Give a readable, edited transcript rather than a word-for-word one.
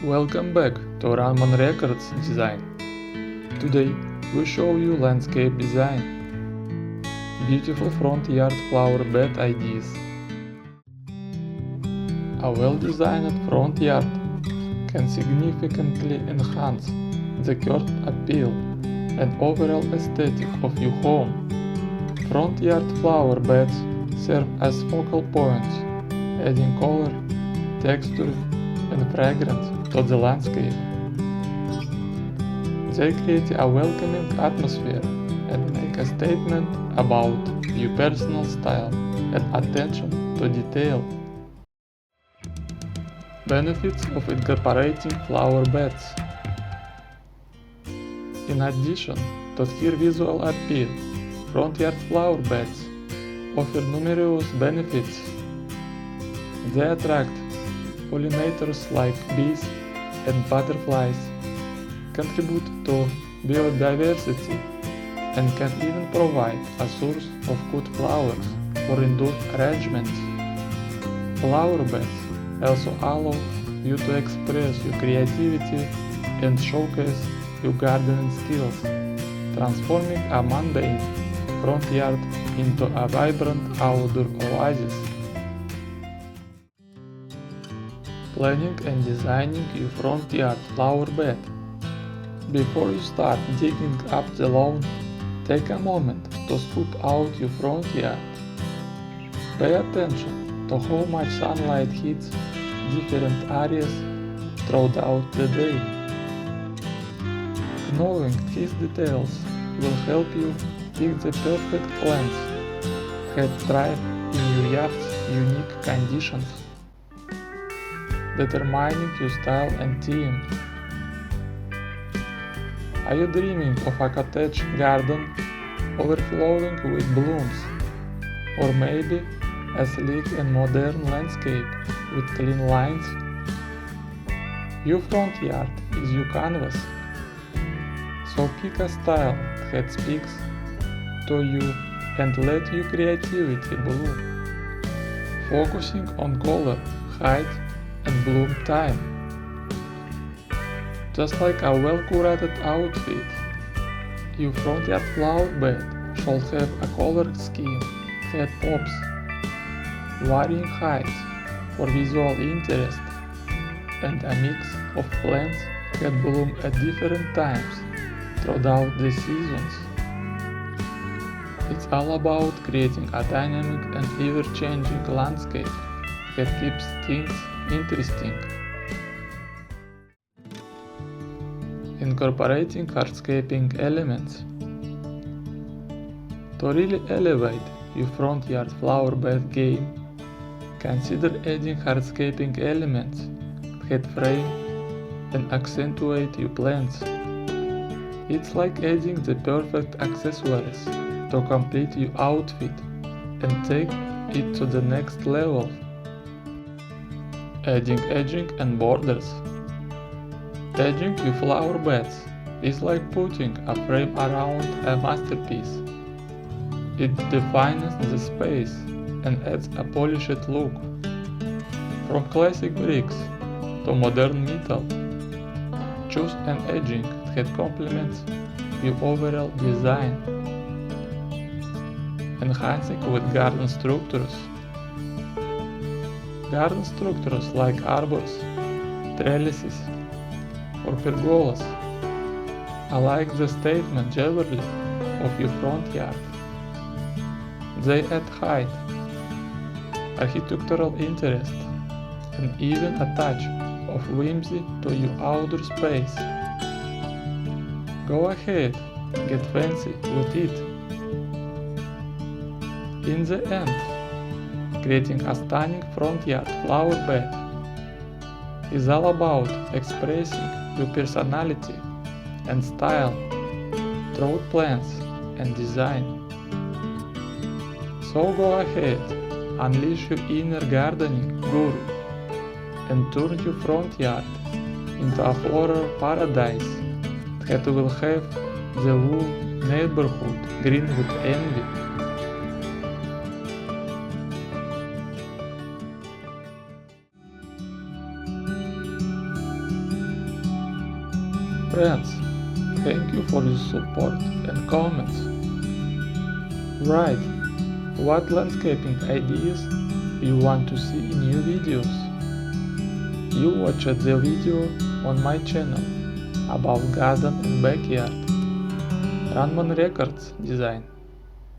Welcome back to Runman Records Design. Today we show you landscape design, beautiful front yard flower bed ideas. A well-designed front yard can significantly enhance the curved appeal and overall aesthetic of your home. Front yard flower beds serve as focal points, adding color, texture, and fragrance to the landscape. They create a welcoming atmosphere and make a statement about your personal style and attention to detail. Benefits of incorporating flower beds. In addition to their visual appeal, front yard flower beds offer numerous benefits. They attract pollinators like bees and butterflies, contribute to biodiversity, and can even provide a source of good flowers for indoor arrangements. Flower beds also allow you to express your creativity and showcase your gardening skills, transforming a mundane front yard into a vibrant outdoor oasis. Planning and designing your front yard flower bed. Before you start digging up the lawn, take a moment to scope out your front yard. Pay attention to how much sunlight hits different areas throughout the day. Knowing these details will help you pick the perfect plants that thrive in your yard's unique conditions. Determining your style and theme. Are you dreaming of a cottage garden overflowing with blooms? Or maybe a sleek and modern landscape with clean lines? Your front yard is your canvas. So pick a style that speaks to you and let your creativity bloom, focusing on color, height, and bloom time. Just like a well-curated outfit, your front yard flower bed should have a color scheme that pops, varying heights for visual interest, and a mix of plants that bloom at different times throughout the seasons. It's all about creating a dynamic and ever-changing landscape that keeps things interesting. Incorporating hardscaping elements. To really elevate your front yard flower bed game, consider adding hardscaping elements that frame and accentuate your plants. It's like adding the perfect accessories to complete your outfit and take it to the next level. Adding edging and borders. Edging your flower beds is like putting a frame around a masterpiece. It defines the space and adds a polished look. From classic bricks to modern metal, choose an edging that complements your overall design. Enhancing with garden structures. Garden structures like arbors, trellises, or pergolas are like the statement jewelry of your front yard. They add height, architectural interest, and even a touch of whimsy to your outdoor space. Go ahead, get fancy with it. In the end, creating a stunning front yard flower bed is all about expressing your personality and style through plants and design. So go ahead, unleash your inner gardening guru and turn your front yard into a floral paradise that will have the whole neighborhood green with envy. Friends, thank you for your support and comments. Write what landscaping ideas you want to see in new videos. You watched the video on my channel about garden and backyard. Runman Records design.